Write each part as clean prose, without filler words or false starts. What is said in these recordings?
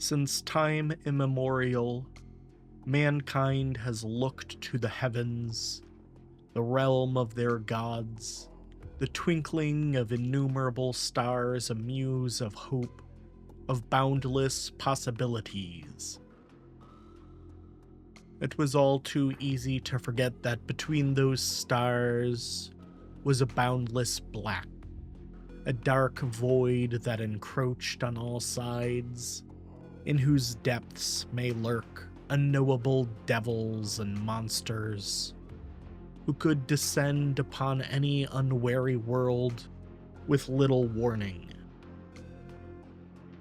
Since time immemorial, mankind has looked to the heavens, the realm of their gods, the twinkling of innumerable stars, a muse of hope, of boundless possibilities. It was all too easy to forget that between those stars was a boundless black, a dark void that encroached on all sides, in whose depths may lurk unknowable devils and monsters who could descend upon any unwary world with little warning.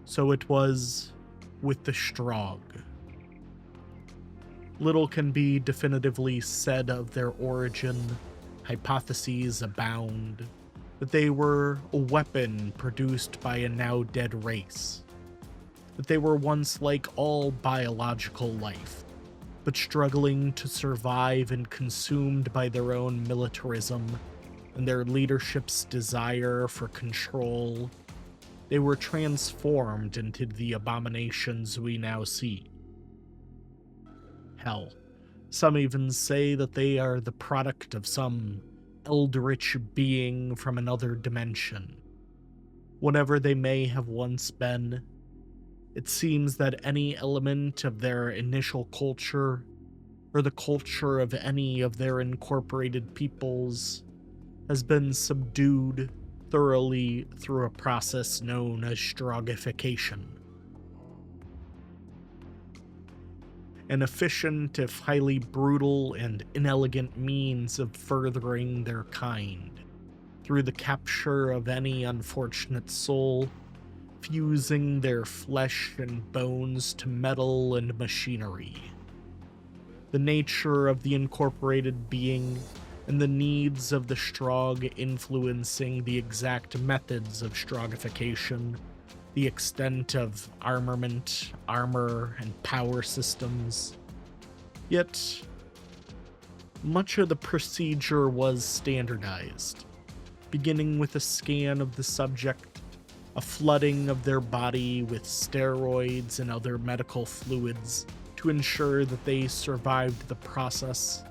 So it was with the Strogg. Little can be definitively said of their origin. Hypotheses abound that they were a weapon produced by a now dead race, that they were once like all biological life, but struggling to survive and consumed by their own militarism and their leadership's desire for control, they were transformed into the abominations we now see. Hell, some even say that they are the product of some eldritch being from another dimension. Whatever they may have once been, it seems that any element of their initial culture, or the culture of any of their incorporated peoples, has been subdued thoroughly through a process known as Stroggification. An efficient, if highly brutal and inelegant means of furthering their kind, through the capture of any unfortunate soul, fusing their flesh and bones to metal and machinery. The nature of the incorporated being and the needs of the Strogg influencing the exact methods of Stroggification, the extent of armament, armor, and power systems. Yet, much of the procedure was standardized, beginning with a scan of the subject, a flooding of their body with steroids and other medical fluids to ensure that they survived the process,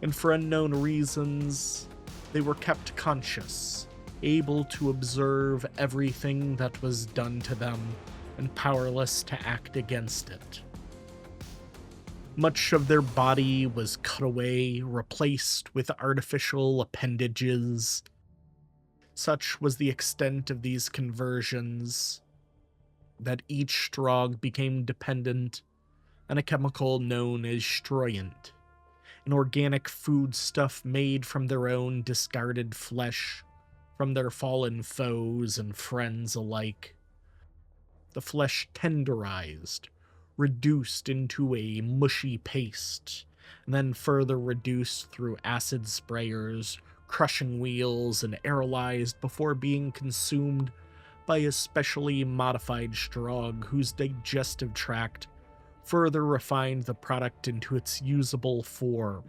and for unknown reasons, they were kept conscious, able to observe everything that was done to them, and powerless to act against it. Much of their body was cut away, replaced with artificial appendages. Such was the extent of these conversions that each Strogg became dependent on a chemical known as stroyant, an organic foodstuff made from their own discarded flesh, from their fallen foes and friends alike. The flesh tenderized, reduced into a mushy paste, and then further reduced through acid sprayers, crushing wheels, and aerolized before being consumed by a specially modified Strogg whose digestive tract further refined the product into its usable form,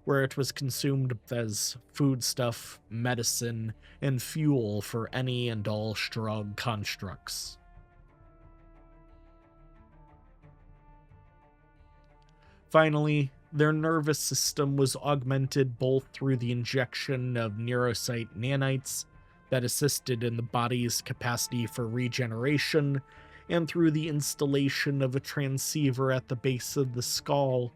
where it was consumed as foodstuff, medicine, and fuel for any and all Strogg constructs. Finally, their nervous system was augmented both through the injection of neurocyte nanites that assisted in the body's capacity for regeneration, and through the installation of a transceiver at the base of the skull,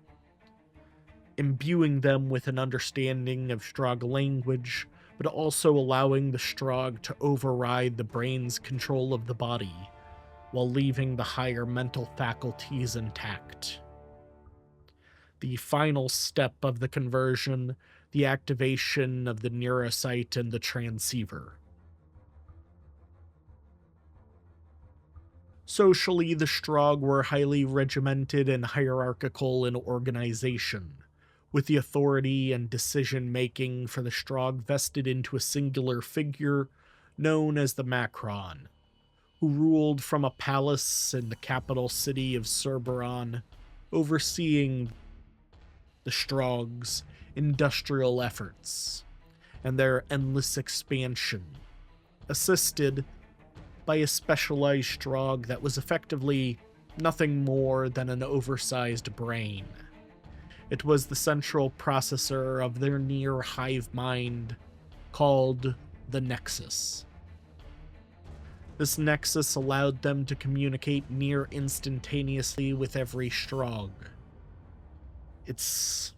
imbuing them with an understanding of Strogg language, but also allowing the Strogg to override the brain's control of the body, while leaving the higher mental faculties intact. The final step of the conversion, the activation of the neurocyte and the transceiver. Socially, the Strogg were highly regimented and hierarchical in organization, with the authority and decision-making for the Strogg vested into a singular figure known as the Macron, who ruled from a palace in the capital city of Cerberon, overseeing the Strogg's industrial efforts and their endless expansion, assisted by a specialized Strogg that was effectively nothing more than an oversized brain. It was the central processor of their near hive mind, called the Nexus. This Nexus allowed them to communicate near instantaneously with every Strogg. Its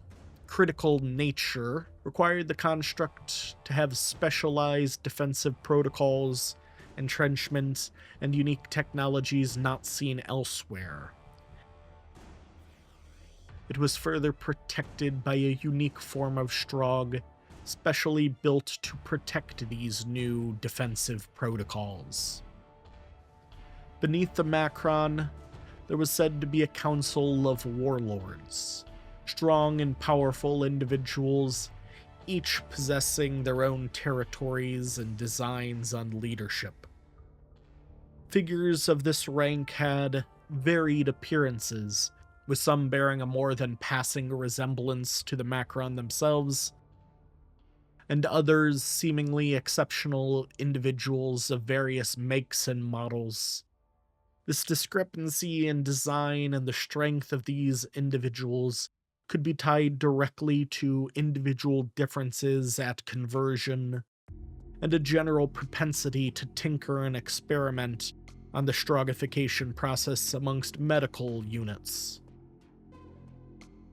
critical nature required the construct to have specialized defensive protocols, entrenchments, and unique technologies not seen elsewhere. It was further protected by a unique form of Strogg, specially built to protect these new defensive protocols. Beneath the Macron, there was said to be a council of warlords, strong and powerful individuals, each possessing their own territories and designs on leadership. Figures of this rank had varied appearances, with some bearing a more than passing resemblance to the Macron themselves, and others seemingly exceptional individuals of various makes and models. This discrepancy in design and the strength of these individuals could be tied directly to individual differences at conversion, and a general propensity to tinker and experiment on the Stroggification process amongst medical units,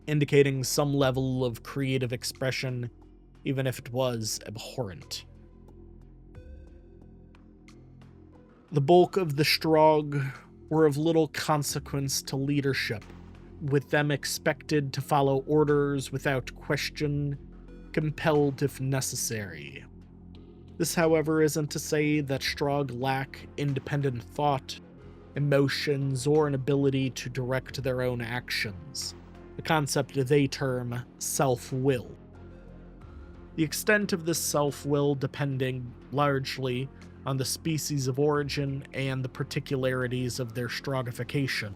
indicating some level of creative expression, even if it was abhorrent. The bulk of the Strogg were of little consequence to leadership, with them expected to follow orders without question, compelled if necessary. This, however, isn't to say that Strogg lack independent thought, emotions, or an ability to direct their own actions, a concept they term self-will. The extent of this self-will depending largely on the species of origin and the particularities of their Stroggification,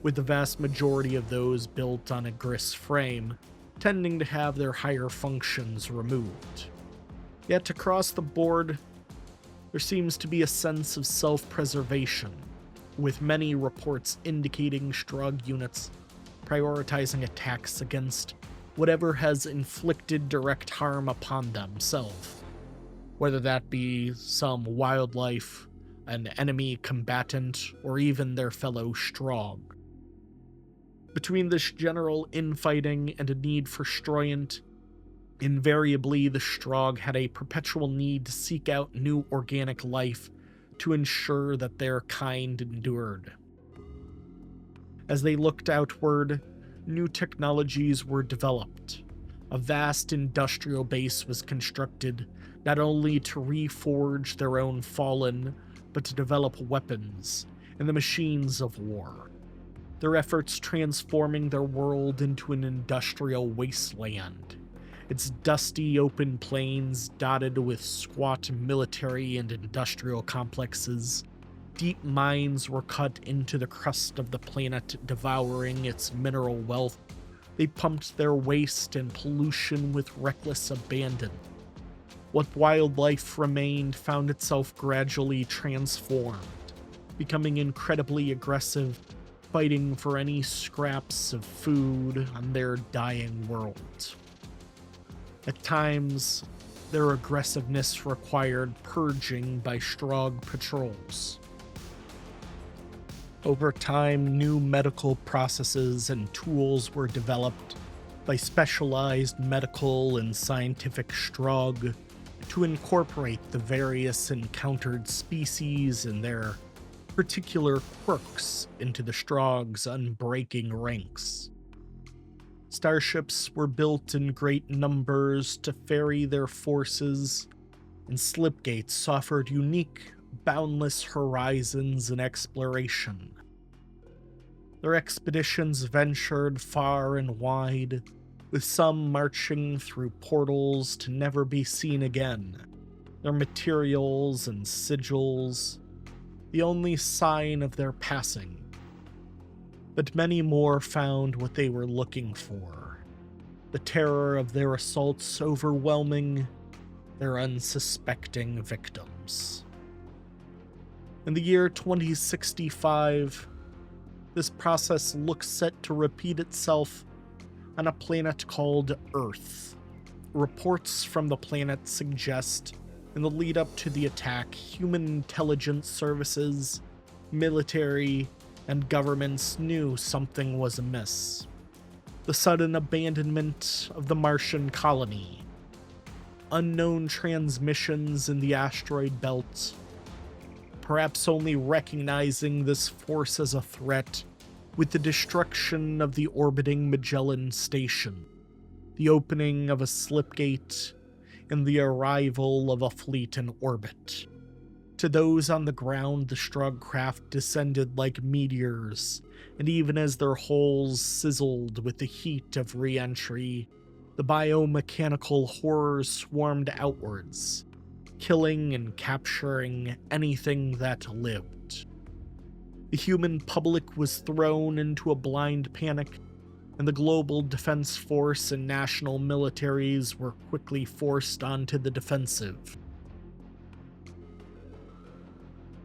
with the vast majority of those built on a Gris frame tending to have their higher functions removed. Yet across the board, there seems to be a sense of self-preservation, with many reports indicating Strogg units prioritizing attacks against whatever has inflicted direct harm upon themselves, whether that be some wildlife, an enemy combatant, or even their fellow Strogg. Between this general infighting and a need for Stroyant, invariably the Strogg had a perpetual need to seek out new organic life to ensure that their kind endured. As they looked outward, new technologies were developed. A vast industrial base was constructed, not only to reforge their own fallen, but to develop weapons and the machines of war, their efforts transforming their world into an industrial wasteland, its dusty open plains dotted with squat military and industrial complexes. Deep mines were cut into the crust of the planet, devouring its mineral wealth. They pumped their waste and pollution with reckless abandon. What wildlife remained found itself gradually transformed, becoming incredibly aggressive, fighting for any scraps of food on their dying world. At times, their aggressiveness required purging by Strogg patrols. Over time, new medical processes and tools were developed by specialized medical and scientific Strogg to incorporate the various encountered species and their particular quirks into the Strogg's unbreaking ranks. Starships were built in great numbers to ferry their forces, and slipgates offered unique, boundless horizons and exploration. Their expeditions ventured far and wide, with some marching through portals to never be seen again, their materials and sigils the only sign of their passing. But many more found what they were looking for, the terror of their assaults overwhelming their unsuspecting victims. In the year 2065, This process looks set to repeat itself on a planet called Earth. Reports from the planet suggest, in the lead up to the attack, human intelligence services, military, and governments knew something was amiss. The sudden abandonment of the Martian colony, unknown transmissions in the asteroid belt, perhaps only recognizing this force as a threat with the destruction of the orbiting Magellan station, the opening of a slipgate, and the arrival of a fleet in orbit. To those on the ground, the Strogg craft descended like meteors, and even as their hulls sizzled with the heat of re-entry, the biomechanical horrors swarmed outwards, killing and capturing anything that lived. The human public was thrown into a blind panic, and the global defense force and national militaries were quickly forced onto the defensive.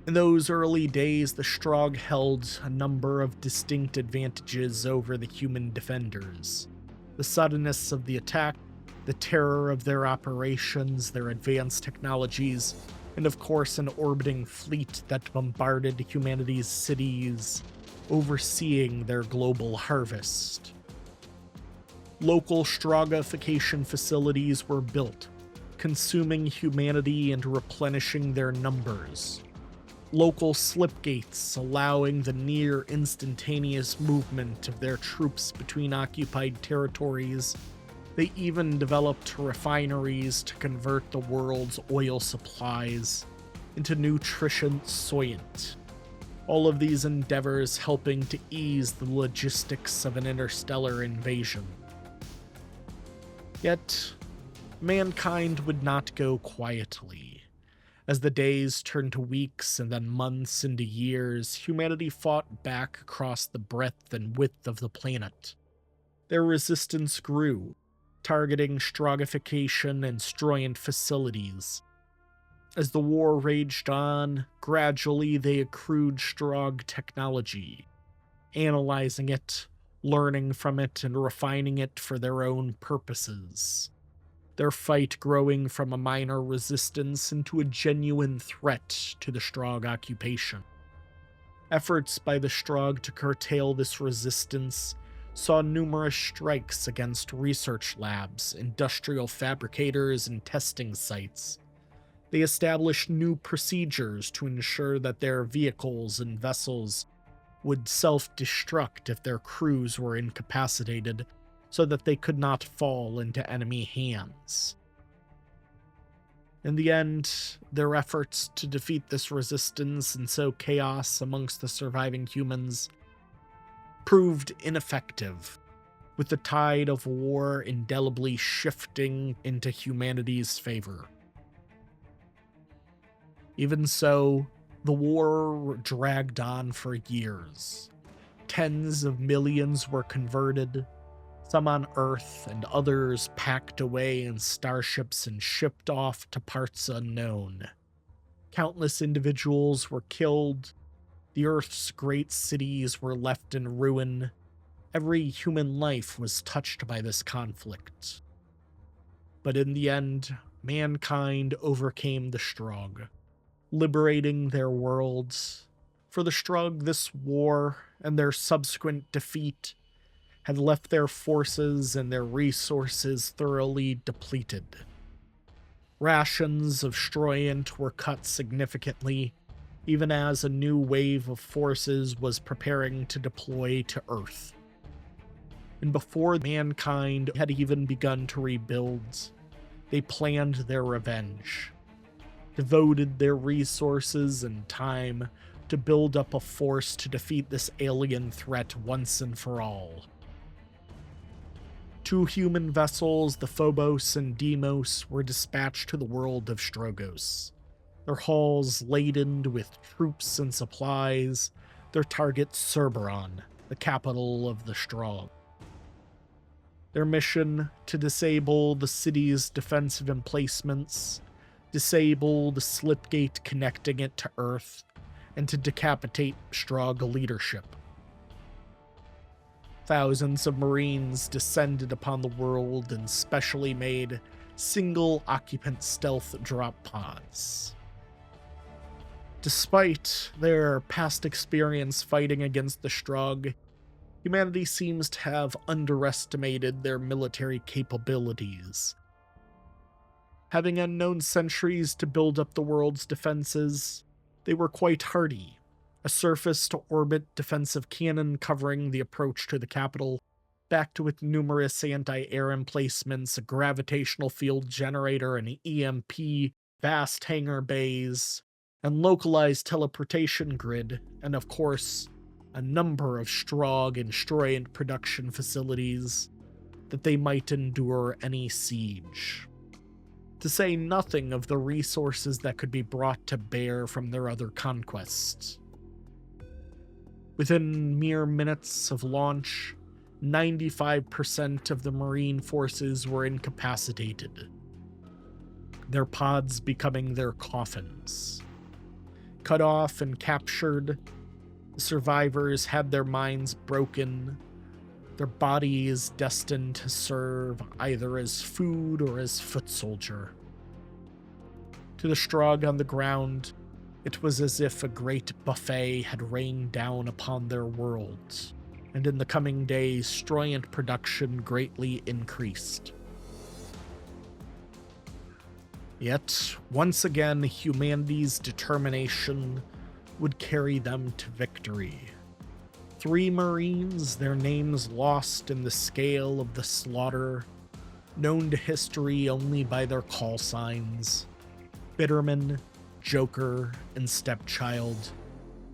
In those early days, the Strogg held a number of distinct advantages over the human defenders. The suddenness of the attack, the terror of their operations, their advanced technologies, and of course an orbiting fleet that bombarded humanity's cities, overseeing their global harvest. Local Stroggification facilities were built, consuming humanity and replenishing their numbers. Local slipgates allowing the near instantaneous movement of their troops between occupied territories. They even developed refineries to convert the world's oil supplies into nutrient soyant. All of these endeavors helping to ease the logistics of an interstellar invasion. Yet, mankind would not go quietly. As the days turned to weeks and then months into years, humanity fought back across the breadth and width of the planet. Their resistance grew, targeting Stroggification and Stroyant facilities. As the war raged on, gradually they accrued Strogg technology, analyzing it, learning from it, and refining it for their own purposes. Their fight growing from a minor resistance into a genuine threat to the Strogg occupation. Efforts by the Strogg to curtail this resistance saw numerous strikes against research labs, industrial fabricators, and testing sites. They established new procedures to ensure that their vehicles and vessels would self-destruct if their crews were incapacitated, so that they could not fall into enemy hands. In the end, their efforts to defeat this resistance and sow chaos amongst the surviving humans proved ineffective, with the tide of war indelibly shifting into humanity's favor. Even so, the war dragged on for years. Tens of millions were converted, some on Earth and others packed away in starships and shipped off to parts unknown. Countless individuals were killed. The Earth's great cities were left in ruin. Every human life was touched by this conflict. But in the end, mankind overcame the Strogg, liberating their worlds. For the Strogg, this war and their subsequent defeat had left their forces and their resources thoroughly depleted. Rations of Stroyant were cut significantly, even as a new wave of forces was preparing to deploy to Earth. And before mankind had even begun to rebuild, they planned their revenge, devoted their resources and time to build up a force to defeat this alien threat once and for all. 2 human vessels, the Phobos and Deimos, were dispatched to the world of Strogos, their hulls laden with troops and supplies, their target Cerberon, the capital of the Strogg. Their mission: to disable the city's defensive emplacements, disable the slipgate connecting it to Earth, and to decapitate Strogg leadership. Thousands of Marines descended upon the world in specially made, single-occupant stealth drop pods. Despite their past experience fighting against the Strogg, humanity seems to have underestimated their military capabilities. Having unknown centuries to build up the world's defenses, they were quite hardy. A surface-to-orbit defensive cannon covering the approach to the capital, backed with numerous anti-air emplacements, a gravitational field generator, an EMP, vast hangar bays, and localized teleportation grid, and of course, a number of Strogg and Stroyant production facilities that they might endure any siege. To say nothing of the resources that could be brought to bear from their other conquests. Within mere minutes of launch, 95% of the Marine forces were incapacitated, their pods becoming their coffins. Cut off and captured, the survivors had their minds broken, their bodies destined to serve either as food or as foot soldier. To the Strogg on the ground, it was as if a great buffet had rained down upon their worlds, and in the coming days, Stroyant production greatly increased. Yet, once again, humanity's determination would carry them to victory. 3 Marines, their names lost in the scale of the slaughter, known to history only by their call signs, Bitterman, Joker, and Stepchild,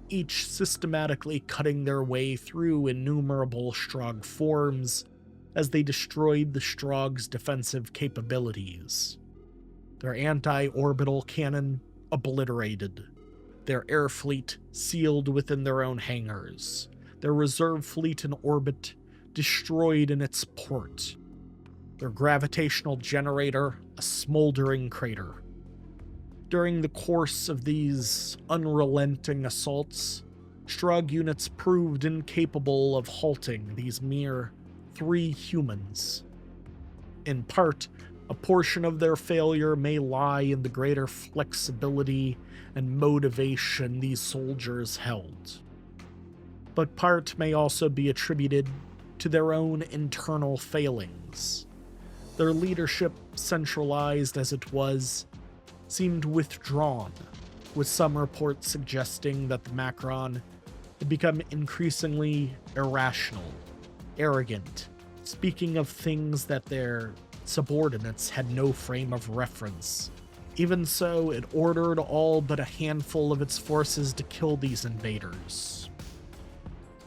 each systematically cutting their way through innumerable Strogg forms as they destroyed the Strogg's defensive capabilities. Their anti-orbital cannon obliterated, their air fleet sealed within their own hangars, their reserve fleet in orbit destroyed in its port, their gravitational generator a smoldering crater. During the course of these unrelenting assaults, Strogg units proved incapable of halting these mere 3 humans. In part, a portion of their failure may lie in the greater flexibility and motivation these soldiers held, but part may also be attributed to their own internal failings. Their leadership, centralized as it was, seemed withdrawn, with some reports suggesting that the Macron had become increasingly irrational, arrogant, speaking of things that their subordinates had no frame of reference. Even so, it ordered all but a handful of its forces to kill these invaders.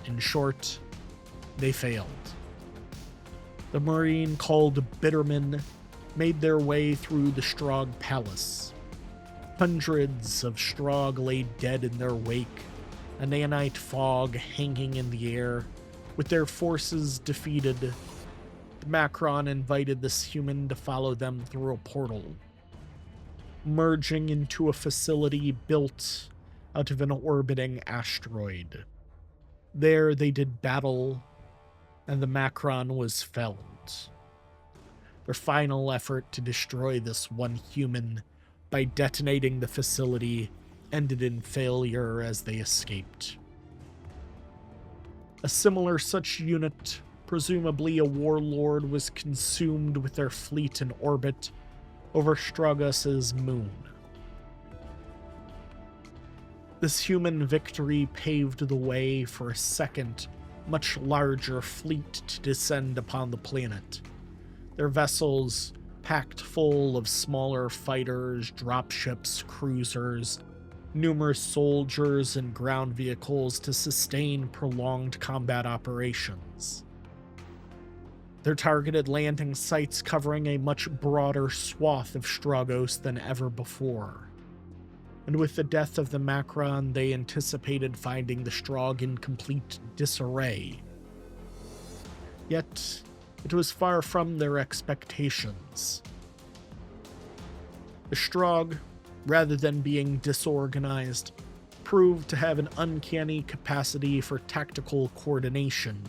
In short, they failed. The Marine called Bitterman made their way through the Strogg Palace. Hundreds of Strogg lay dead in their wake, a nanite fog hanging in the air. With their forces defeated, the Macron invited this human to follow them through a portal, merging into a facility built out of an orbiting asteroid. There they did battle, and the Macron was felled. Their final effort to destroy this one human by detonating the facility ended in failure as they escaped. A similar such unit, presumably a warlord, was consumed with their fleet in orbit over Strogus's moon. This human victory paved the way for a second, much larger fleet to descend upon the planet. Their vessels, packed full of smaller fighters, dropships, cruisers, numerous soldiers, and ground vehicles to sustain prolonged combat operations. Their targeted landing sites covering a much broader swath of Strogos than ever before. And with the death of the Macron, they anticipated finding the Strogg in complete disarray. Yet, it was far from their expectations. The Strogg, rather than being disorganized, proved to have an uncanny capacity for tactical coordination.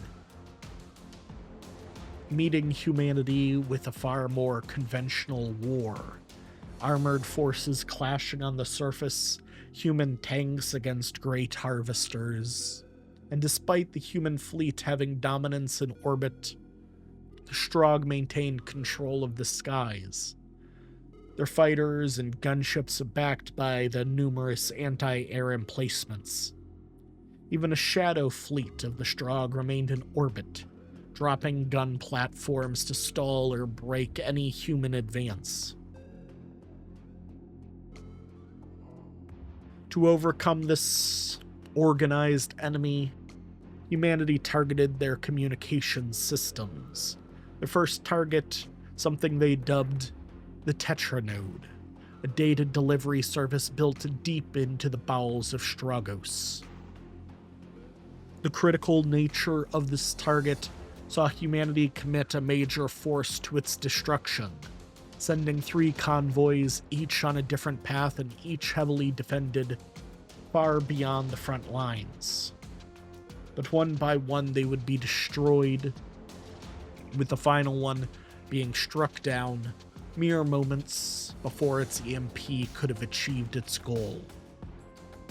meeting humanity with a far more conventional war. Armored forces clashing on the surface, human tanks against great harvesters. And despite the human fleet having dominance in orbit, the Strogg maintained control of the skies. Their fighters and gunships backed by the numerous anti-air emplacements. Even a shadow fleet of the Strogg remained in orbit, dropping gun platforms to stall or break any human advance. To overcome this organized enemy, humanity targeted their communications systems. Their first target, something they dubbed the Tetranode, a data delivery service built deep into the bowels of Strogos. The critical nature of this target saw humanity commit a major force to its destruction, sending 3 convoys, each on a different path and each heavily defended, far beyond the front lines. But one by one they would be destroyed, with the final one being struck down mere moments before its EMP could have achieved its goal.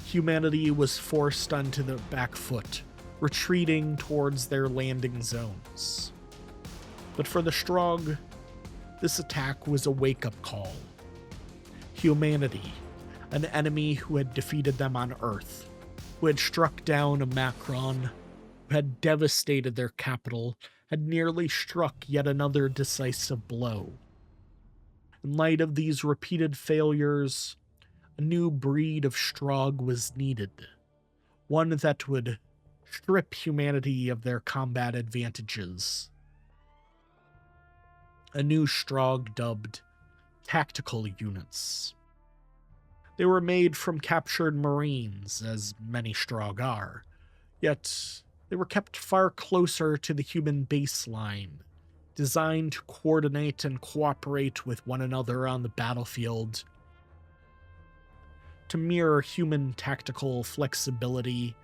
Humanity was forced onto the back foot, retreating towards their landing zones. But for the Strogg, this attack was a wake-up call. Humanity, an enemy who had defeated them on Earth, who had struck down a Macron, who had devastated their capital, had nearly struck yet another decisive blow. In light of these repeated failures, a new breed of Strogg was needed, one that would strip humanity of their combat advantages. A new Strogg dubbed tactical units. They were made from captured Marines, as many Strogg are, yet they were kept far closer to the human baseline, designed to coordinate and cooperate with one another on the battlefield, to mirror human tactical flexibility,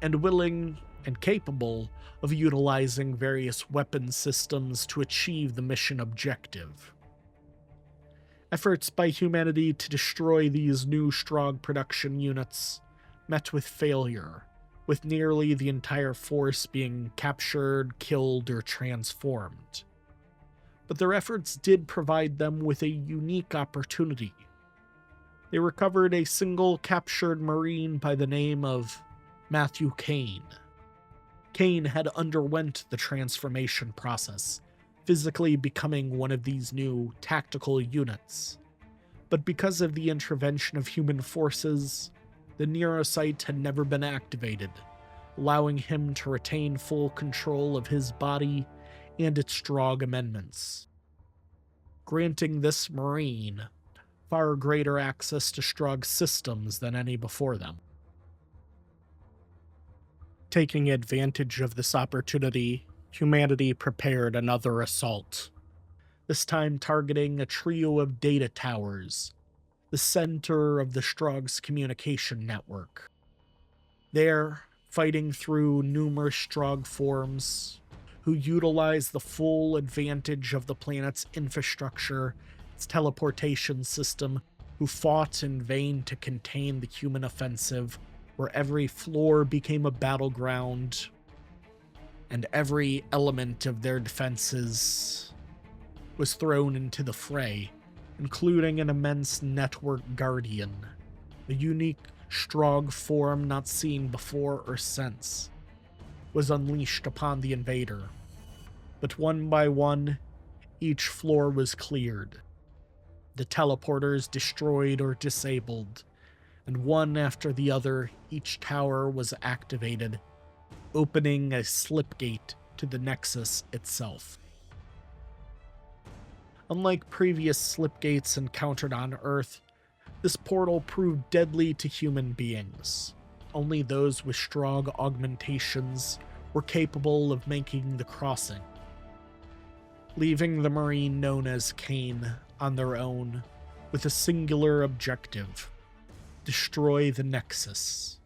and willing and capable of utilizing various weapon systems to achieve the mission objective. Efforts by humanity to destroy these new Strogg production units met with failure, with nearly the entire force being captured, killed, or transformed. But their efforts did provide them with a unique opportunity. They recovered a single captured Marine by the name of Matthew Kane. Kane had underwent the transformation process, physically becoming one of these new tactical units. But because of the intervention of human forces, the neuropsych had never been activated, allowing him to retain full control of his body and its Strogg amendments, granting this Marine far greater access to Strogg systems than any before them. Taking advantage of this opportunity, humanity prepared another assault, this time targeting a trio of data towers, the center of the Strogg's communication network. There, fighting through numerous Strogg forms, who utilize the full advantage of the planet's infrastructure, its teleportation system, who fought in vain to contain the human offensive, where every floor became a battleground, and every element of their defenses was thrown into the fray, including an immense network guardian, a unique Strogg form not seen before or since, was unleashed upon the invader. But one by one, each floor was cleared, the teleporters destroyed or disabled, and one after the other, each tower was activated, opening a slipgate to the Nexus itself. Unlike previous slipgates encountered on Earth, this portal proved deadly to human beings. Only those with Strogg augmentations were capable of making the crossing, leaving the Marine known as Kane on their own with a singular objective: destroy the Nexus.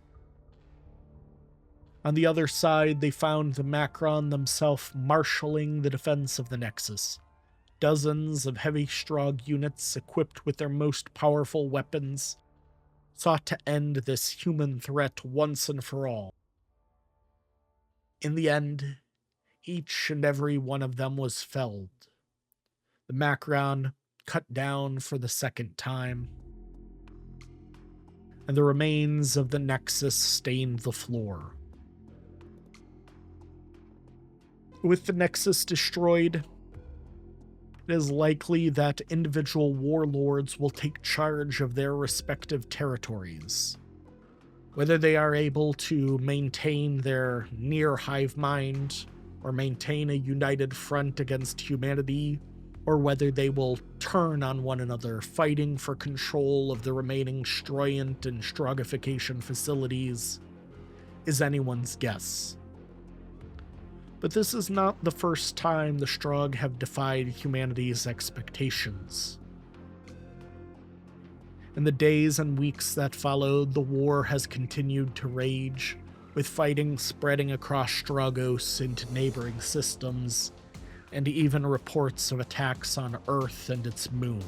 On the other side, they found the Macron themselves marshalling the defense of the Nexus. Dozens of heavy Strogg units equipped with their most powerful weapons sought to end this human threat once and for all. In the end, each and every one of them was felled. The Macron cut down for the second time, and the remains of the Nexus stained the floor. With the Nexus destroyed, it is likely that individual warlords will take charge of their respective territories. Whether they are able to maintain their near hive mind, or maintain a united front against humanity, or whether they will turn on one another, fighting for control of the remaining Stroyant and Stroggification facilities, is anyone's guess. But this is not the first time the Strogg have defied humanity's expectations. In the days and weeks that followed, the war has continued to rage, with fighting spreading across Stroggos into neighboring systems, and even reports of attacks on Earth and its moon.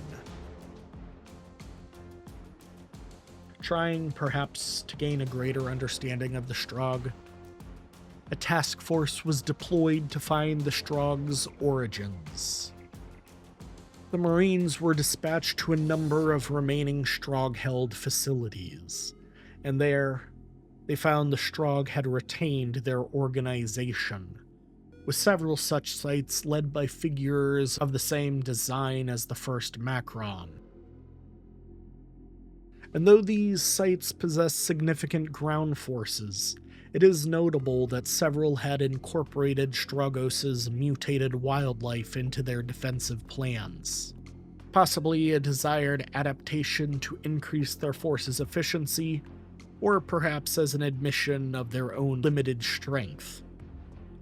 Trying, perhaps, to gain a greater understanding of the Strogg, a task force was deployed to find the Strogg's origins. The Marines were dispatched to a number of remaining Strogg-held facilities, and there they found the Strogg had retained their organization, with several such sites led by figures of the same design as the first Macron. And though these sites possess significant ground forces, it is notable that several had incorporated Stroggos' mutated wildlife into their defensive plans, possibly a desired adaptation to increase their force's efficiency, or perhaps as an admission of their own limited strength.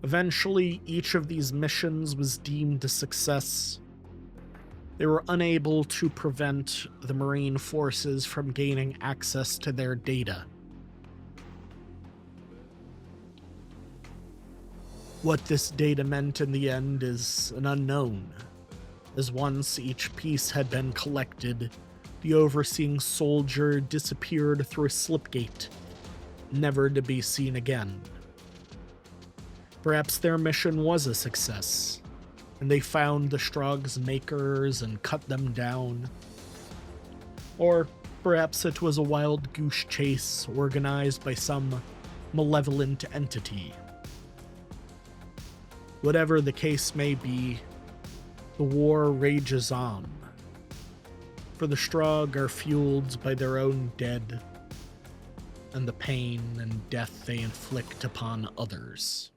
Eventually, each of these missions was deemed a success. They were unable to prevent the Marine forces from gaining access to their data. What this data meant in the end is an unknown, as once each piece had been collected, the overseeing soldier disappeared through a slipgate, never to be seen again. Perhaps their mission was a success, and they found the Strogg's makers and cut them down. Or perhaps it was a wild goose chase organized by some malevolent entity. Whatever the case may be, the war rages on, for the Strogg are fueled by their own dead and the pain and death they inflict upon others.